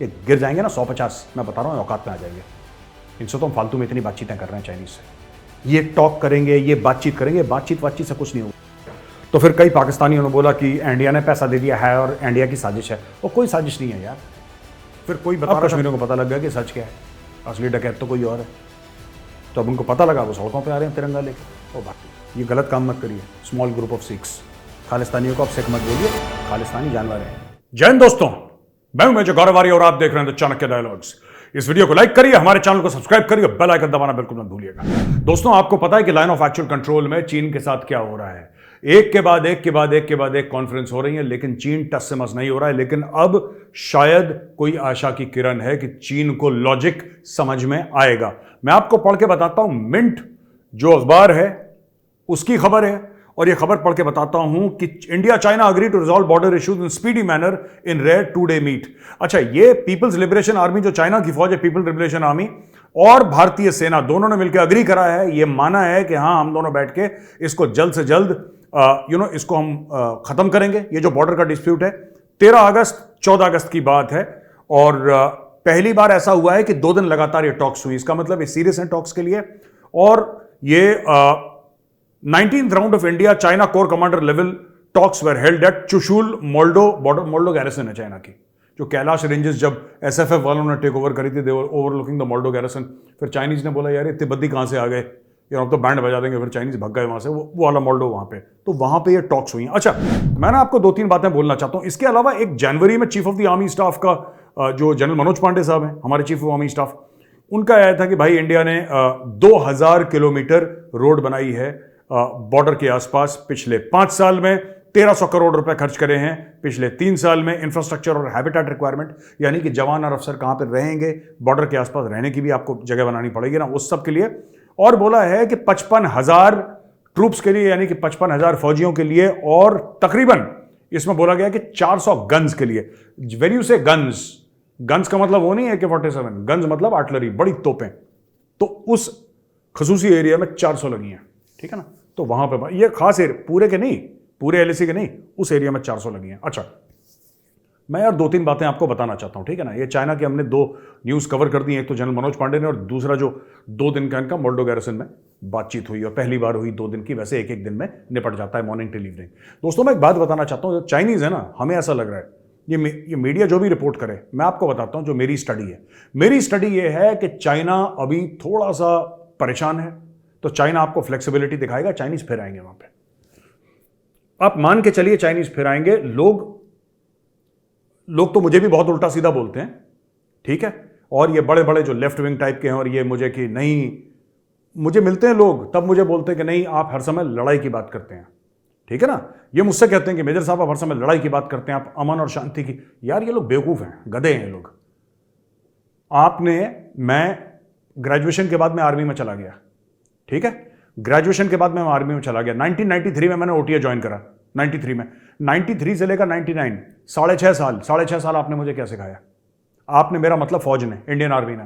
ये गिर जाएंगे ना 150, मैं बता रहा हूँ औकात में आ जाएंगे। इनसे तो हम फालतू में इतनी बातचीतें कर रहे हैं चाइनीज से। ये टॉक करेंगे, ये बातचीत करेंगे, बातचीत से कुछ नहीं होगा। तो फिर कई पाकिस्तानियों ने बोला कि इंडिया ने पैसा दे दिया है और इंडिया की साजिश है। वो कोई साजिश नहीं है यार। फिर कोई बता रहा, कश्मीरियों को पता लग गया कि सच क्या है, असली डकैत तो कोई और है। तो अब उनको पता लगा, वो सड़कों पे आ रहे हैं तिरंगा लेके। ओ भाई, ये गलत काम मत करिए। स्मॉल ग्रुप ऑफ सिक्स खालिस्तानियों को आप सिख मत बोलिए, खालिस्तानी जानवर हैं। जय हिंद दोस्तों, मैं हूं मेजर गौरवारी और आप देख रहे हैं द चाणक्य डायलॉग्स। इस वीडियो को लाइक करिए, हमारे चैनल को सब्सक्राइब करिए, बेल आइकन दबाना बिल्कुल मत भूलिएगा। दोस्तों, आपको पता है कि लाइन ऑफ एक्चुअल कंट्रोल में चीन के साथ क्या हो रहा है। एक के बाद एक कॉन्फ्रेंस हो रही है, लेकिन चीन टस से मस नहीं हो रहा है। लेकिन अब शायद कोई आशा की किरण है कि चीन को लॉजिक समझ में आएगा। मैं आपको पढ़ के बताता हूं, मिंट जो अखबार है उसकी खबर है, और यह खबर पढ़ के बताता हूं कि India China agree to resolve border issues in speedy manner in rare 2-डे मीट। अच्छा, ये पीपल्स लिबरेशन आर्मी, जो चाइना की फौज है, पीपल्स लिबरेशन आर्मी और भारतीय सेना दोनों ने मिलकर अग्री करा है। ये माना है कि हाँ, हम दोनों बैठ के इसको जल्द से जल्द इसको हम खत्म करेंगे। ये जो बॉर्डर का डिस्प्यूट है, 13 अगस्त 14 अगस्त की बात है, और पहली बार ऐसा हुआ है कि 2 दिन लगातार ये टॉक्स हुई। इसका मतलब ये सीरियस है टॉक्स के लिए। और ये 19th round of India China core commander level talks were held at Chushul Moldo border. Moldo garrison है चाइना की, जो कैलाश रेंजेस जब एसएफएफ वालों ने टेक ओवर करी थी, दे वर ओवरलुकिंग द मोल्डो गैरिसन। फिर चाइनीज ने बोला यार ये तिब्बती कहां से आ गए यार, अब तो बैंड बजा देंगे। फिर चाइनीज भाग गए वहां से, वो वाला मोल्डो वहां पे। तो वहां पे ये टॉक्स हुई। अच्छा, मैं ना आपको 2-3 बातें बोलना चाहता हूं। इसके अलावा 1 जनवरी में chief of the army staff का जो जनरल मनोज पांडे साहब हैं, हमारे चीफ ऑफ आर्मी स्टाफ, उनका आया था कि भाई इंडिया ने 2000 किलोमीटर रोड बनाई है बॉर्डर के आसपास। पिछले 5 साल में 1300 करोड़ रुपए खर्च करे हैं। पिछले 3 साल में इंफ्रास्ट्रक्चर और हैबिटेट रिक्वायरमेंट, यानी कि जवान और अफसर कहां पर रहेंगे, बॉर्डर के आसपास रहने की भी आपको जगह बनानी पड़ेगी ना, उस सब के लिए। और बोला है कि 55,000 ट्रूप्स के लिए, यानी कि 55,000 फौजियों के लिए, और तकरीबन इसमें बोला गया कि 400 गन्स के लिए। वेन यू से गन्स, गन्स का मतलब वो नहीं है कि 47, गन्स मतलब आर्टिलरी, बड़ी तोपें। तो उस खसूसी एरिया में 400 लगी हैं, ठीक है ना। तो वहां पे ये खास एरिया, पूरे के नहीं, पूरे एलएसी के नहीं, उस एरिया में 400 लगी हैं। अच्छा, मैं यार 2-3 बातें आपको बताना चाहता हूं, ठीक है ना। ये चाइना की हमने 2 न्यूज़ कवर कर दी। एक तो जनरल मनोज पांडे ने, और दूसरा जो 2 दिन का इनका मोल्डो गैरिसन में बातचीत हुई, और पहली बार हुई 2 दिन की। वैसे एक दिन में निपट जाता है, मॉर्निंग टिल इवनिंग। दोस्तों, मैं एक बात बताना चाहता हूं, जो चाइनीज है ना, हमें ऐसा लग रहा है, ये मीडिया जो भी रिपोर्ट करे, मैं आपको बताता हूं जो मेरी स्टडी है। मेरी स्टडी ये है कि चाइना अभी थोड़ा सा परेशान है, तो चाइना आपको फ्लेक्सिबिलिटी दिखाएगा, चाइनीज फिर आएंगे वहां पे। आप मान के चलिए चाइनीज फिर आएंगे। लोग तो मुझे भी बहुत उल्टा सीधा बोलते हैं, ठीक है। और ये बड़े बड़े जो लेफ्ट विंग टाइप के हैं, और ये मुझे कि नहीं, मुझे मिलते हैं लोग, तब मुझे बोलते हैं कि नहीं, आप हर समय लड़ाई की बात करते हैं, ठीक है ना। ये मुझसे कहते हैं कि मेजर साहब आप हर समय लड़ाई की बात करते हैं, आप अमन और शांति की। यार ये लोग बेवकूफ हैं, गधे हैं ये लोग। मैं ग्रेजुएशन के बाद मैं आर्मी में चला गया, ठीक है। ग्रेजुएशन के बाद मैं आर्मी में चला गया। 1993 में मैंने ओटीए ज्वाइन करा। 93 में, 93 से लेकर 99, 6.5 साल आपने मुझे क्या सिखाया? आपने, मेरा मतलब फौज ने, इंडियन आर्मी ने,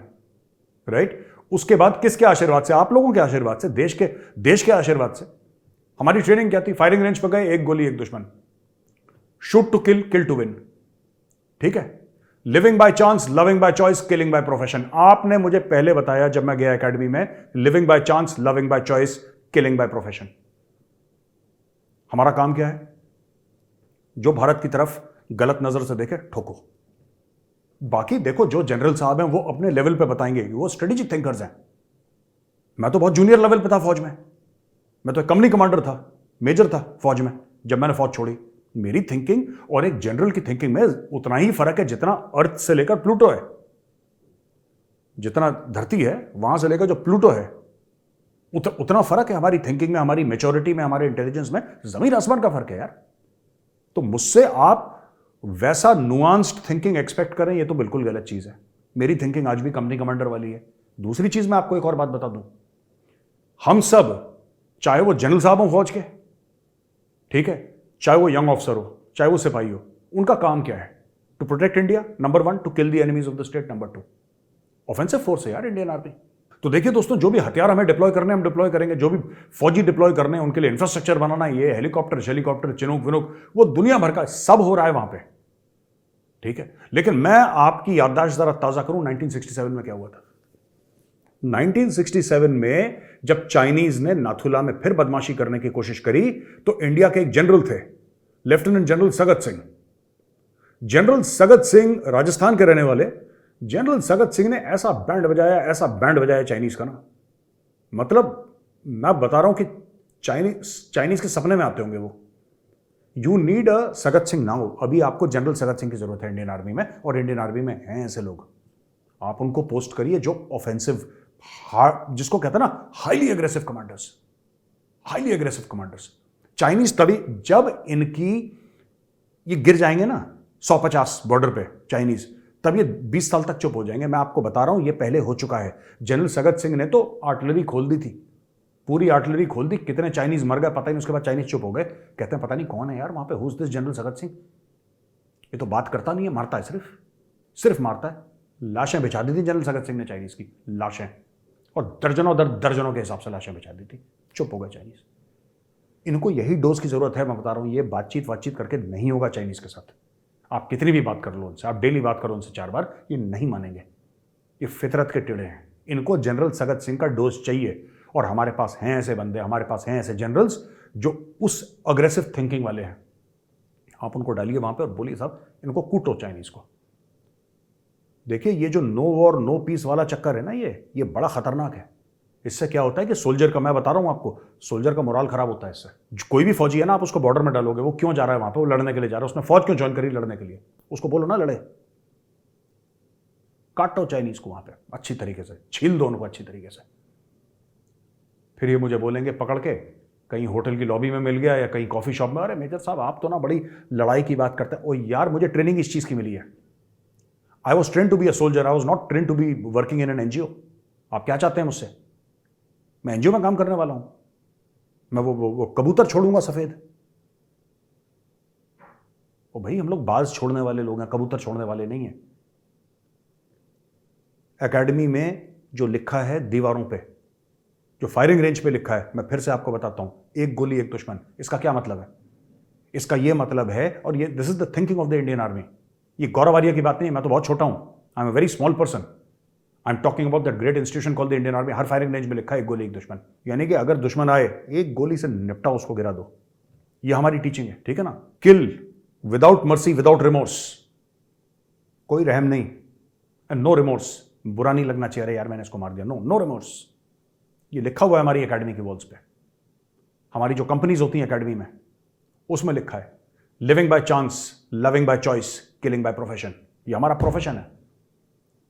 राइट। उसके बाद किसके आशीर्वाद से? आप लोगों के आशीर्वाद से, देश के आशीर्वाद से। हमारी ट्रेनिंग क्या थी? फायरिंग रेंज पर गए, 1 गोली 1 दुश्मन, shoot to kill, kill to win, ठीक है। Living by chance, loving by choice, killing by profession. आपने मुझे पहले बताया जब मैं गया एकेडमी में, living by chance, loving by choice, killing by profession. हमारा काम क्या है? जो भारत की तरफ गलत नजर से देखे, ठोको। बाकी देखो, जो जनरल साहब हैं वो अपने लेवल पे बताएंगे, वो स्ट्रेटेजिक थिंकर्स हैं। मैं तो बहुत जूनियर लेवल पे था फौज में। मैं तो एक कंपनी कमांडर था, मेजर था फौज में जब मैंने फौज छोड़ी। मेरी थिंकिंग और एक जनरल की थिंकिंग में उतना ही फर्क है जितना अर्थ से लेकर प्लूटो है। जितना धरती है वहां से लेकर जो प्लूटो है, उतना फर्क है हमारी थिंकिंग में, हमारी मैच्योरिटी में, हमारे इंटेलिजेंस में। जमीन आसमान का फर्क है यार। तो मुझसे आप वैसा नुआंस्ड थिंकिंग एक्सपेक्ट करें, ये तो बिल्कुल गलत चीज है। मेरी थिंकिंग आज भी कंपनी कमांडर वाली है। दूसरी चीज, मैं आपको एक और बात बता दूं, हम सब, चाहे वो जनरल साहब हो फौज के, ठीक है, चाहे वो यंग ऑफिसर हो, चाहे वो सिपाही हो, उनका काम क्या है? To protect India, number 1, to kill the enemies of the state, number 2। Offensive force है यार इंडियन आर्मी। तो देखिए दोस्तों, जो भी हथियार हमें डिप्लॉय करने, हम डिप्लॉय करेंगे। जो भी फौजी डिप्लॉय करने, उनके लिए इंफ्रास्ट्रक्चर बनाना, ये हेलीकॉप्टर, चिनूक विनूक, वो दुनिया भर का सब हो रहा है वहां पे, ठीक है, लेकिन मैं आपकी याददाश्त जरा ताजा करूं, 1967 में क्या हुआ था। 1967 में जब चाइनीज ने नाथुला में फिर बदमाशी करने की कोशिश करी तो इंडिया के एक जनरल थे, lieutenant general Sagat Singh. General Sagat Singh Rajasthan के रहने वाले, जनरल सगत सिंह ने ऐसा बैंड बजाया, ऐसा बैंड बजाया चाइनीज का ना, मतलब मैं बता रहा हूं कि चाइनीज के सपने में आते होंगे वो। You need a Sagat Singh now. अभी आपको जनरल सगत सिंह की जरूरत है इंडियन आर्मी में, और इंडियन आर्मी में हैं ऐसे लोग। आप उनको पोस्ट करिए जो ऑफेंसिव, जिसको कहते हैं ना highly aggressive commanders, highly aggressive commanders. Chinese तभी जब इनकी ये गिर जाएंगे ना 150 बॉर्डर पे चाइनीज, तब ये 20 साल तक चुप हो जाएंगे। मैं आपको बता रहा हूं, ये पहले हो चुका है। जनरल सगत सिंह ने तो आर्टिलरी खोल दी थी, पूरी आर्टिलरी खोल दी। कितने चाइनीज मर गए पता ही नहीं, उसके बाद चाइनीज चुप हो गए। कहते हैं पता नहीं कौन है यार वहां पे, who's this general Sagat Singh. ये तो बात करता नहीं है, मारता है, सिर्फ मारता है। लाशें बिछा दी थी जनरल सगत सिंह ने चाइनीज की, लाशें, और दर्जनों दर्जनों के हिसाब से लाशें बिछा दी थी। चुप हो गए चाइनीज। इनको यही डोज की जरूरत है। मैं बता रहा हूं, ये बातचीत करके नहीं होगा चाइनीज के साथ। आप कितनी भी बात कर लो उनसे, आप डेली बात करो उनसे 4 बार, ये नहीं मानेंगे। ये फितरत के टिड़े हैं। इनको जनरल सगत सिंह का डोज चाहिए, और हमारे पास हैं ऐसे बंदे, हमारे पास हैं ऐसे जनरल्स जो उस अग्रेसिव थिंकिंग वाले हैं। आप उनको डालिए वहां पे और बोलिए साहब इनको कूटो चाइनीज को। देखिए ये जो नो वॉर नो पीस वाला चक्कर है ना, ये बड़ा खतरनाक है। इससे क्या होता है कि सोल्जर का, मैं बता रहा हूं आपको, सोल्जर का मोराल खराब होता है इससे। कोई भी फौजी है ना, आप उसको बॉर्डर में डालोगे, वो क्यों जा रहा है वहां पे, वो लड़ने के लिए जा रहा है। उसने फौज क्यों ज्वाइन करी, लड़ने के लिए। उसको बोलो ना लड़े। काटो चाइनीज को वहां पे अच्छी तरीके से, छील दो उनको अच्छी तरीके से। फिर ये मुझे बोलेंगे पकड़ के, कहीं होटल की लॉबी में मिल गया या कहीं कॉफी शॉप में, अरे मेजर साहब आप तो ना बड़ी लड़ाई की बात करते हैं। ओ यार, मुझे ट्रेनिंग इस चीज की मिली है। I was train to be a soldier, I was not train to be working in an NGO. आप क्या चाहते हैं मुझसे? मैं एनजीओ में काम करने वाला हूं। मैं वो कबूतर छोड़ूंगा सफेद? ओ भाई, हम लोग बाज छोड़ने वाले लोग हैं, कबूतर छोड़ने वाले नहीं हैं। एकेडमी में जो लिखा है दीवारों पे, जो फायरिंग रेंज पे लिखा है, मैं फिर से आपको बताता हूं, एक गोली एक दुश्मन। इसका क्या मतलब है? इसका यह मतलब है, और ये this is the thinking of the Indian army. ये गौरव आर्य की बात नहीं है, मैं तो बहुत छोटा हूं, I am a very small person. I am talking about that great institution called the Indian army. Her firing range में लिखा है एक गोली एक दुश्मन, यानी कि अगर दुश्मन आए, एक गोली से निपटाओ, उसको गिरा दो। ये हमारी टीचिंग है, ठीक है ना। किल विदाउट मर्सी, विदाउट रिमोर्स, कोई रहम नहीं, एंड नो रिमोर्स। बुरा नहीं लगना चाहिए, अरे यार मैंने इसको मार दिया, नो रिमोर्स। ये लिखा हुआ है हमारी एकेडमी की वॉल्स पे। हमारी जो कंपनीज होती हैं एकेडमी में, उसमें लिखा है living by chance, loving by choice, killing by profession. ये हमारा प्रोफेशन है।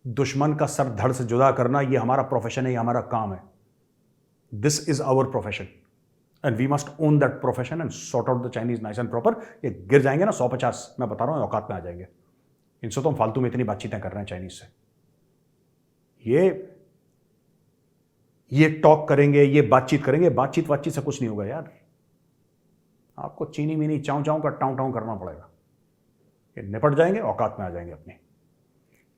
दुश्मन का सर धड़ से जुदा करना, ये हमारा प्रोफेशन है, ये हमारा काम है। This is our profession and we must own that profession and sort out the Chinese nice and proper. ये गिर जाएंगे ना 150, मैं बता रहा हूं, औकात में आ जाएंगे। इनसे तो हम फालतू में इतनी बातचीतें कर रहे हैं चाइनीज से। ये टॉक करेंगे, ये बातचीत करेंगे, बातचीत से कुछ नहीं होगा यार। आपको चीनी मीनी चाऊ चाऊ का टाऊ टाऊ करना पड़ेगा। ये निपट जाएंगे, औकात में आ जाएंगे अपनी।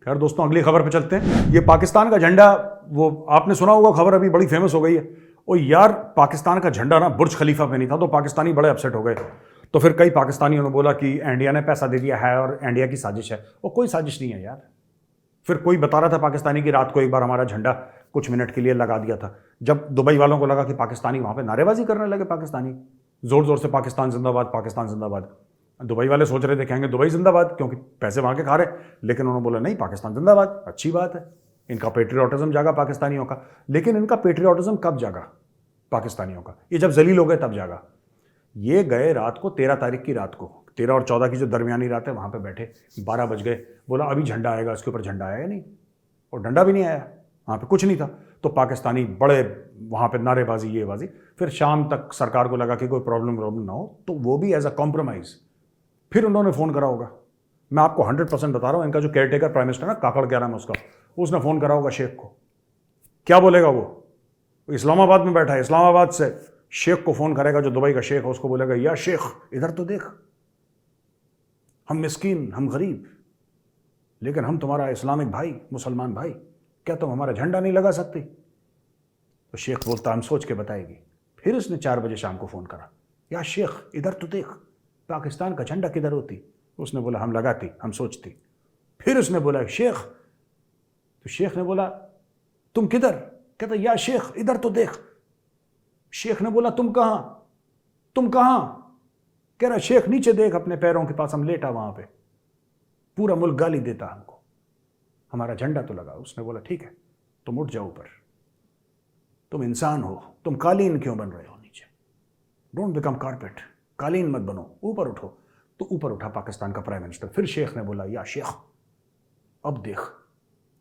खैर दोस्तों, अगली खबर पे चलते हैं। ये पाकिस्तान का झंडा, वो आपने सुना होगा, खबर अभी बड़ी फेमस हो गई है। और यार पाकिस्तान का झंडा ना बुर्ज खलीफा पे नहीं था, तो पाकिस्तानी बड़े अपसेट हो गए। तो फिर कई पाकिस्तानियों ने बोला कि इंडिया ने पैसा दे दिया है और इंडिया की साजिश है। वो कोई साजिश नहीं है यार। फिर कोई बता रहा था पाकिस्तानी की रात को एक बार हमारा झंडा कुछ मिनट के लिए लगा दिया था। जब दुबई वालों को लगा कि पाकिस्तानी वहां पे नारेबाजी करने लगे, पाकिस्तानी जोर जोर से पाकिस्तान जिंदाबाद, पाकिस्तान जिंदाबाद। दुबई वाले सोच रहे थे कहेंगे दुबई जिंदाबाद, क्योंकि पैसे वहां के खा रहे। लेकिन उन्होंने बोला नहीं, पाकिस्तान जिंदाबाद, अच्छी बात है। इनका पेट्रियोटिज्म जागा पाकिस्तानियों का। लेकिन इनका पेट्रियोटिज्म कब जागा पाकिस्तानियों का? ये जब जलील हो गए तब जागा। ये गए रात को, 13 तारीख की रात को, 13 और 14 की जो दरमियानी रात है, वहां पे बैठे, 12 बज गए। बोला अभी झंडा आएगा, इसके ऊपर झंडा आया नहीं, और डंडा भी नहीं आया, वहां पे कुछ नहीं था। तो पाकिस्तानी बड़े वहां पे नारेबाजी, ये बाजी। फिर शाम तक सरकार को लगा कि कोई प्रॉब्लम ना हो, तो वो भी एज अ कॉम्प्रोमाइज फिर उन्होंने फोन करा होगा। मैं आपको 100% बता रहा हूं, इनका जो केयरटेकर प्राइम मिनिस्टर ना, काकड़ क्या नाम है उसका, उसने फोन करा होगा शेख को। क्या बोलेगा वो? इस्लामाबाद में बैठा है, इस्लामाबाद से शेख को फोन करेगा, जो दुबई का शेख है, उसको बोलेगा या शेख इधर तो देख, हम मिस्कीन, हम गरीब, लेकिन हम तुम्हारा इस्लामिक भाई, मुसलमान भाई, क्या तुम हमारा झंडा नहीं लगा सकती? तो शेख बोलता हम सोच के बताएगी। फिर उसने 4 बजे शाम को फोन करा, या शेख इधर तो देख, पाकिस्तान का झंडा किधर होती? उसने बोला हम लगाती, हम सोचती। फिर उसने बोला शेख, तो शेख ने बोला तुम किधर? कहता या शेख इधर तो देख। शेख ने बोला तुम कहां, तुम कहां? कह रहा शेख नीचे देख अपने पैरों के पास, हम लेटा वहां पे। पूरा मुल्क गाली देता हमको, हमारा झंडा तो लगा। उसने बोला ठीक है तुम उठ जाओ ऊपर, तुम इंसान हो, तुम कालीन क्यों बन रहे हो नीचे? डोंट बिकम कारपेट, कालीन मत बनो, ऊपर उठो। तो ऊपर उठा पाकिस्तान का प्राइम मिनिस्टर। फिर शेख ने बोला या शेख अब देख।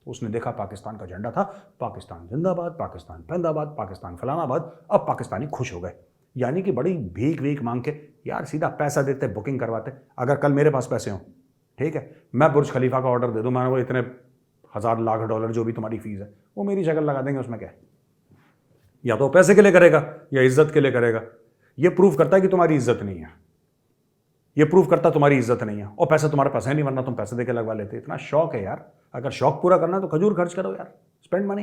उसने देखा पाकिस्तान का झंडा था, पाकिस्तान जिंदाबाद, पाकिस्तान पैंदाबाद, पाकिस्तान फलानाबाद। अब पाकिस्तानी खुश हो गए, यानी कि बड़ी भीख भीख मांग के, यार सीधा पैसा देते, बुकिंग करवाते। अगर कल मेरे पास पैसे हों, ठीक है, मैं बुर्ज खलीफा का ऑर्डर दे दूं, मैंने वो इतने $1000 लाख जो भी तुम्हारी फीस है वो मेरी शक्ल लगा देंगे, उसमें क्या है? या तो पैसे के लिए करेगा या इज्जत के लिए करेगा। ये प्रूव करता है कि तुम्हारी इज्जत नहीं है, ये प्रूव करता तुम्हारी इज्जत नहीं है, और पैसा तुम्हारे पास है नहीं, वरना तुम पैसे देके लगवा लेते। इतना शौक है यार, अगर शौक पूरा करना है तो खजूर खर्च करो यार, स्पेंड मनी,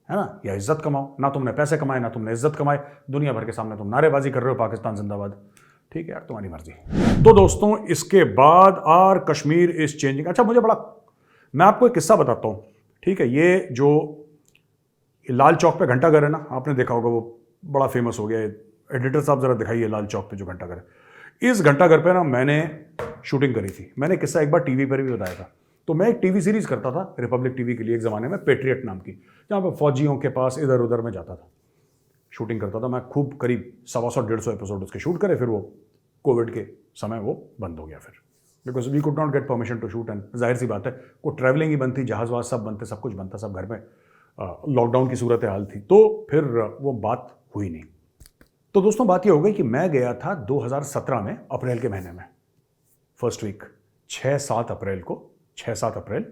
है ना, या इज्जत कमाओ। ना तुमने पैसे कमाए ना तुमने इज्जत कमाए, दुनिया भर के सामने तुम नारेबाजी कर रहे हो पाकिस्तान जिंदाबाद। ठीक है यार, तुम्हारी मर्जी। तो दोस्तों इसके बाद आर कश्मीर इज चेंजिंग। अच्छा मुझे बड़ा, मैं आपको एक किस्सा बताता हूँ, ठीक है। ये जो लाल चौक पे घंटाघर है ना, आपने देखा होगा, वो बड़ा फेमस हो गया। एडिटर साहब जरा दिखाइए लाल चौक पे जो घंटाघर है। इस घंटाघर पे ना मैंने शूटिंग करी थी। मैंने किस्सा एक बार टीवी पर भी बताया था। तो मैं एक टीवी सीरीज करता था रिपब्लिक टीवी के लिए एक ज़माने में, पेट्रियट नाम की, जहाँ पर फौजियों के पास इधर उधर में जाता था, शूटिंग करता था मैं। खूब करीब 125-150 एपिसोड उसके शूट करे। फिर वो कोविड के समय वो बंद हो गया फिर, because we could not get permission to shoot. And जाहिर सी बात है, वो ट्रैवलिंग ही बंद थी, जहाज़ वहाज सब बनते, सब कुछ बनता, सब घर में लॉकडाउन की सूरत हाल थी। तो फिर वो बात हुई नहीं। तो दोस्तों बात ये हो गई कि मैं गया था 2017 में, अप्रैल के महीने में, फर्स्ट वीक, 6-7 अप्रैल को, 6-7 अप्रैल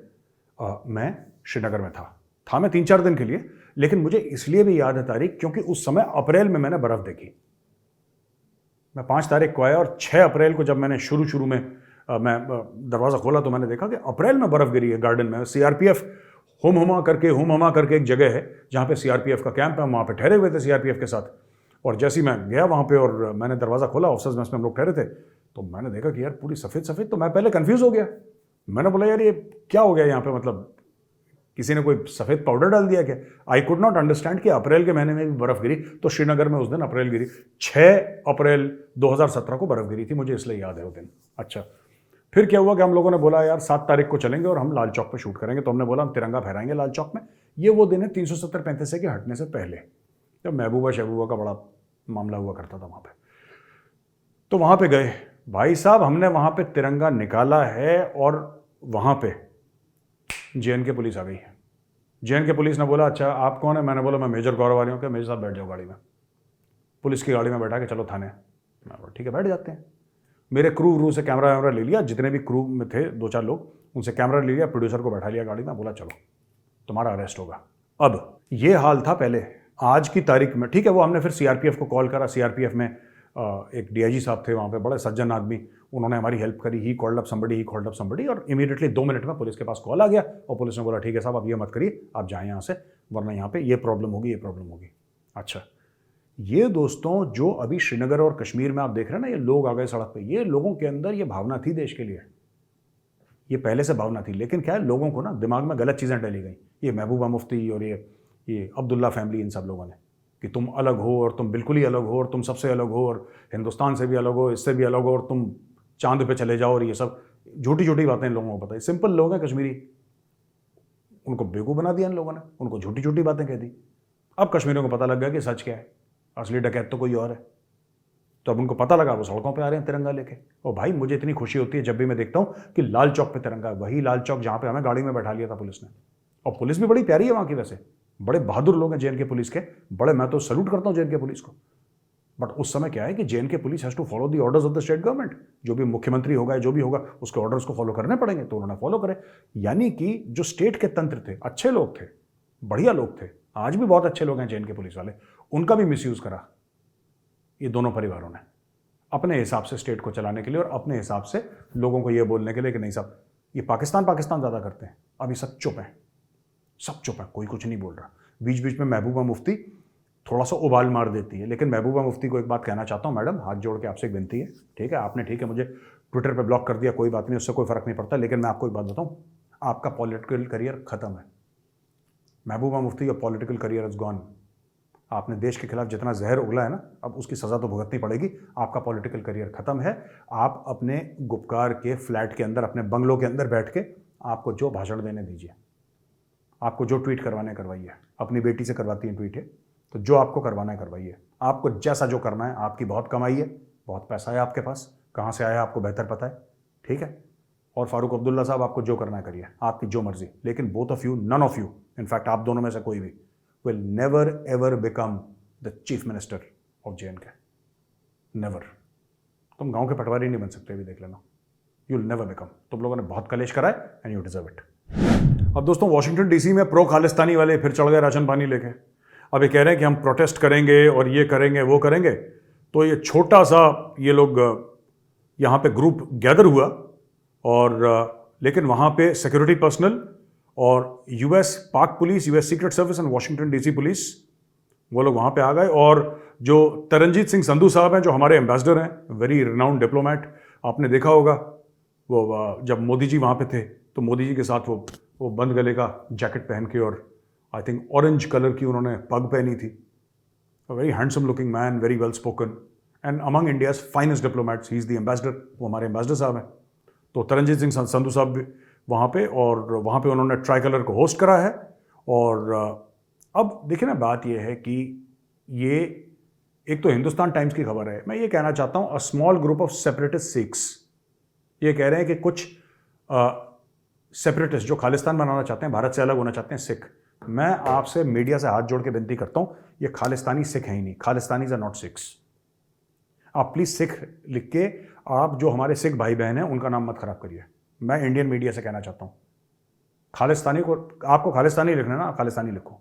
मैं श्रीनगर में था मैं 3-4 दिन के लिए। लेकिन मुझे इसलिए भी याद है तारीख, क्योंकि उस समय अप्रैल में मैंने बर्फ़ देखी। मैं 5 तारीख को आया और 6 अप्रैल को जब मैंने शुरू में मैं दरवाज़ा खोला तो मैंने देखा कि अप्रैल में बर्फ़ गिरी है गार्डन में। सीआरपीएफ हुम हमा करके एक जगह है जहाँ पे सीआरपीएफ का कैंप है, वहाँ पे ठहरे हुए थे सीआरपीएफ के साथ। और जैसे ही मैं गया वहाँ पे और मैंने दरवाज़ा खोला, ऑफिसर्स में हम लोग ठहरे थे, तो मैंने देखा कि यार पूरी सफ़ेद। तो मैं पहले कंफ्यूज हो गया। मैंने बोला यार ये क्या हो गया यहाँ पे, मतलब किसी ने कोई सफ़ेद पाउडर डाल दिया क्या? आई कुड नॉट अंडरस्टैंड कि अप्रैल के महीने में भी बर्फ़ गिरी। तो श्रीनगर में उस दिन अप्रैल गिरी, 6 अप्रैल 2017 को बर्फ़ गिरी थी, मुझे इसलिए याद है वो दिन। अच्छा, फिर क्या हुआ कि हम लोगों ने बोला यार 7 तारीख को चलेंगे और हम लाल चौक पे शूट करेंगे। तो हमने बोला हम तिरंगा फहराएंगे लाल चौक में। ये वो दिन है 370-35 के हटने से पहले, जब महबूबा का बड़ा मामला हुआ करता था वहाँ पे। तो वहाँ पे गए भाई साहब, हमने वहाँ पे तिरंगा निकाला है और वहाँ पे जेएनके पुलिस आ गई है। जेएनके पुलिस ने बोला अच्छा आप कौन है? मैंने बोला मैं मेजर गौरव हूँ। क्या मेजर साहब बैठ जाओ गाड़ी में। पुलिस की गाड़ी में बैठा के चलो थाने। मैं बोला ठीक है बैठ जाते हैं। मेरे क्रू से कैमरा वैमरा ले लिया, जितने भी क्रू में थे 2-4 लोग, उनसे कैमरा ले लिया, प्रोड्यूसर को बैठा लिया गाड़ी में, बोला चलो तुम्हारा अरेस्ट होगा। अब ये हाल था पहले, आज की तारीख में, ठीक है। वो हमने फिर सीआरपीएफ को कॉल करा। सीआरपीएफ में एक डीआईजी साहब थे वहाँ पे, बड़े सज्जन आदमी, उन्होंने हमारी हेल्प करी। ही कॉल्ड अप समबडी और इमीडिएटली 2 मिनट में पुलिस के पास कॉल आ गया और पुलिस ने बोला ठीक है साहब अब ये मत करिए, आप जाएँ यहाँ से, वरना यहाँ पे ये प्रॉब्लम होगी। अच्छा, ये दोस्तों जो अभी श्रीनगर और कश्मीर में आप देख रहे हैं ना, ये लोग आ गए सड़क पे, ये लोगों के अंदर ये भावना थी देश के लिए, ये पहले से भावना थी। लेकिन क्या है, लोगों को ना दिमाग में गलत चीज़ें डली गई। ये महबूबा मुफ्ती और ये अब्दुल्ला फैमिली, इन सब लोगों ने, कि तुम अलग हो और तुम बिल्कुल ही अलग हो और तुम सबसे अलग हो और हिंदुस्तान से भी अलग हो, इससे भी अलग हो और तुम चांद पे चले जाओ, और ये सब झूठी बातें इन लोगों को पता है। सिंपल लोग हैं कश्मीरी, उनको बेवकूफ़ बना दिया इन लोगों ने, उनको झूठी बातें कह दी। अब कश्मीरियों को पता लग गया कि सच क्या है, असली डकैत तो कोई और है। तो अब उनको पता लगा, वो सड़कों पे आ रहे हैं तिरंगा लेके। और भाई मुझे इतनी खुशी होती है जब भी मैं देखता हूँ कि लाल चौक पे तिरंगा, वही लाल चौक जहाँ पे हमें गाड़ी में बैठा लिया था पुलिस ने। और पुलिस भी बड़ी प्यारी है वहाँ की, वैसे बड़े बहादुर लोग हैं जेएनके पुलिस के, बड़े, मैं तो सल्यूट करता हूँ जेएनके पुलिस को। बट उस समय क्या है कि JNK police has to follow the orders of the state government. जो भी मुख्यमंत्री होगा, जो भी होगा, उसके ऑर्डर्स को फॉलो करने पड़ेंगे, तो उन्होंने फॉलो करे। यानी कि जो स्टेट के तंत्र थे, अच्छे लोग थे, बढ़िया लोग थे, आज भी बहुत अच्छे लोग हैं जेएनके पुलिस वाले, उनका भी मिसयूज़ करा ये दोनों परिवारों ने अपने हिसाब से स्टेट को चलाने के लिए, और अपने हिसाब से लोगों को ये बोलने के लिए कि नहीं साहब ये पाकिस्तान ज़्यादा करते हैं। अभी सब चुप हैं, कोई कुछ नहीं बोल रहा। बीच बीच में महबूबा मुफ्ती थोड़ा सा उबाल मार देती है, लेकिन महबूबा मुफ्ती को एक बात कहना चाहता हूँ, मैडम हाथ जोड़ के आपसे एक विनती है, ठीक है, आपने ठीक है मुझे ट्विटर पे ब्लॉक कर दिया, कोई बात नहीं, उससे कोई फ़र्क नहीं पड़ता, लेकिन मैं आपको एक बात बताऊँ, आपका पॉलिटिकल करियर खत्म है। Mehbooba Mufti, your political career is gone. आपने देश के खिलाफ जितना जहर उगला है ना, अब उसकी सज़ा तो भुगतनी पड़ेगी। आपका पॉलिटिकल करियर खत्म है। आप अपने गुपकार के फ्लैट के अंदर, अपने बंगलों के अंदर बैठ के आपको जो भाषण देने दीजिए, आपको जो ट्वीट करवाने करवाइए। अपनी बेटी से करवाती हैं ट्वीट है, तो जो आपको करवाना है करवाइए। आपको जैसा जो करना है, आपकी बहुत कमाई है, बहुत पैसा है आपके पास, कहाँ से आया आपको बेहतर पता है, ठीक है। और फारूक अब्दुल्ला साहब, आपको जो करना है करिए, आपकी जो मर्जी। लेकिन both of you, none of you, in fact आप दोनों में से कोई भी will never ever become the chief minister of JNK। Never. तुम गांव के पटवारी नहीं बन सकते, भी देख लेना। You will never become. तुम लोगों ने बहुत कलेश करा है एंड यू डिजर्व इट। अब दोस्तों, वॉशिंगटन DC में प्रो खालिस्तानी वाले फिर चढ़ गए राशन पानी लेके। अब ये कह रहे हैं कि हम प्रोटेस्ट करेंगे और ये करेंगे वो करेंगे। तो ये छोटा सा ये लोग यहाँ पे ग्रुप गैदर हुआ और लेकिन वहाँ पे सिक्योरिटी पर्सनल और US पाक police, US secret service and Washington DC police, वो लोग वहाँ पे आ गए। और जो तरनजीत सिंह संधू साहब हैं, जो हमारे एम्बेसडर हैं, वेरी रिनाउंड डिप्लोमेट, आपने देखा होगा वो जब मोदी जी वहाँ पे थे तो मोदी जी के साथ वो बंद गले का जैकेट पहन के और आई थिंक ऑरेंज कलर की उन्होंने पग पहनी थी। Very handsome looking man, very well spoken and among India's finest diplomats, he is the ambassador. वो हमारे एम्बेसडर साहब हैं। तो तरनजीत सिंह संधू साहब भी वहाँ पे, और वहाँ पे उन्होंने ट्राई कलर को होस्ट करा है। और अब देखिए ना, बात ये है कि ये एक तो हिंदुस्तान टाइम्स की खबर है। मैं ये कहना चाहता हूँ, a small group of separatist Sikhs, ये कह रहे हैं कि कुछ सेपरेटिस्ट जो खालिस्तान बनाना चाहते हैं, भारत से अलग होना चाहते हैं, सिख। मैं आपसे मीडिया से हाथ जोड़ के विनती करता हूँ, ये खालिस्तानी सिख हैं ही नहीं। Khalistanis are not Sikhs. आप प्लीज़ सिख लिख के आप जो हमारे सिख भाई बहन हैं उनका नाम मत खराब करिए। मैं इंडियन मीडिया से कहना चाहता हूँ, खालिस्तानी को, आपको खालिस्तानी लिखना है ना, आप खालिस्तानी लिखो।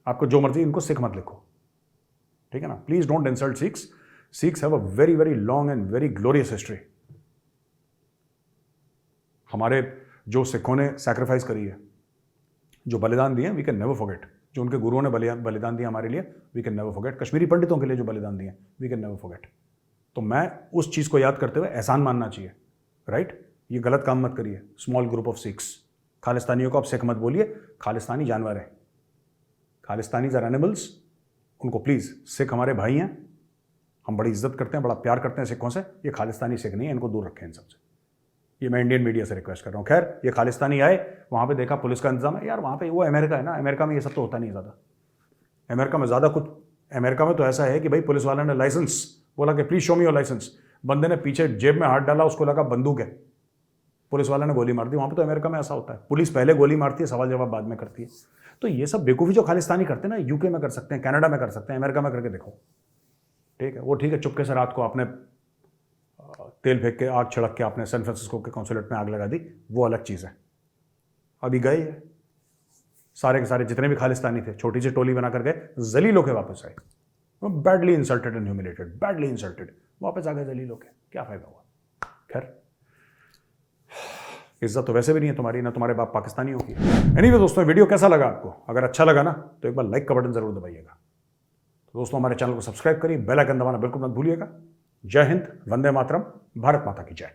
आपको जो मर्जी, इनको सिख मत लिखो, ठीक है ना। Please don't insult Sikhs. Sikhs have a very very long and very glorious history. हमारे जो सिखों ने सैक्रिफाइस करी है, जो बलिदान दिए, वी कैन नेवर फॉरगेट। जो उनके गुरुओं ने बलिदान दिया हमारे लिए, we can never forget. Kashmiri पंडितों के लिए जो बलिदान दिए, वी कैन नेवर फॉरगेट। तो मैं उस चीज़ को याद करते हुए एहसान मानना चाहिए, राइट। ये गलत काम मत करिए। स्मॉल ग्रुप ऑफ सिख्स, खालिस्तानियों को आप सिख मत बोलिए। खालिस्तानी जानवर हैं, खालिस्तानीज आर एनिमल्स। उनको प्लीज़, सिख हमारे भाई हैं, हम बड़ी इज्जत करते हैं, बड़ा प्यार करते हैं सिखों से। ये खालिस्तानी सिख नहीं है, इनको दूर रखें इन सबसे। ये मैं इंडियन मीडिया से रिक्वेस्ट कर रहा हूँ। खैर, ये खालिस्तानी आए, वहाँ पे देखा पुलिस का इंतजाम है। यार वहाँ पे वो अमेरिका है ना, अमेरिका में ये सब तो होता नहीं ज़्यादा। अमेरिका में ज़्यादा कुछ, अमेरिका में तो ऐसा है कि भाई पुलिस वाले ने लाइसेंस बोला कि please show me your license. बंदे ने पीछे जेब में हाथ डाला, उसको लगा बंदूक है, पुलिस वाले ने गोली मार दी। वहाँ पे तो अमेरिका में ऐसा होता है, पुलिस पहले गोली मारती है, सवाल जवाब बाद में करती है। तो ये सब बेवकूफ़ी जो खालिस्तानी करते हैं ना, यूके में कर सकते हैं, कनाडा में कर सकते हैं, अमेरिका में करके देखो, ठीक है। वो ठीक है, चुपके से रात को आपने तेल फेंक के, आग छिड़क के आपने सैन फ्रांसिस्को के कॉन्सुलेट में आग लगा दी, वो अलग चीज़ है। अभी गए सारे के सारे जितने भी खालिस्तानी थे, छोटी सी टोली बना कर गए, जलील होके वापस आए। Badly insulted and humiliated, badly insulted, वापस आ गए जलील होके। क्या फायदा हुआ? खैर, इज्जत तो वैसे भी नहीं है तुम्हारी, ना तुम्हारे बाप पाकिस्तानी होगी। एनीवे दोस्तों, वीडियो कैसा लगा आपको? अगर अच्छा लगा ना तो एक बार लाइक का बटन जरूर दबाइएगा। तो दोस्तों, हमारे चैनल को सब्सक्राइब करिए, बेल आइकन दबाना बिल्कुल मत भूलिएगा। जय हिंद, वंदे मातरम, भारत माता की जय।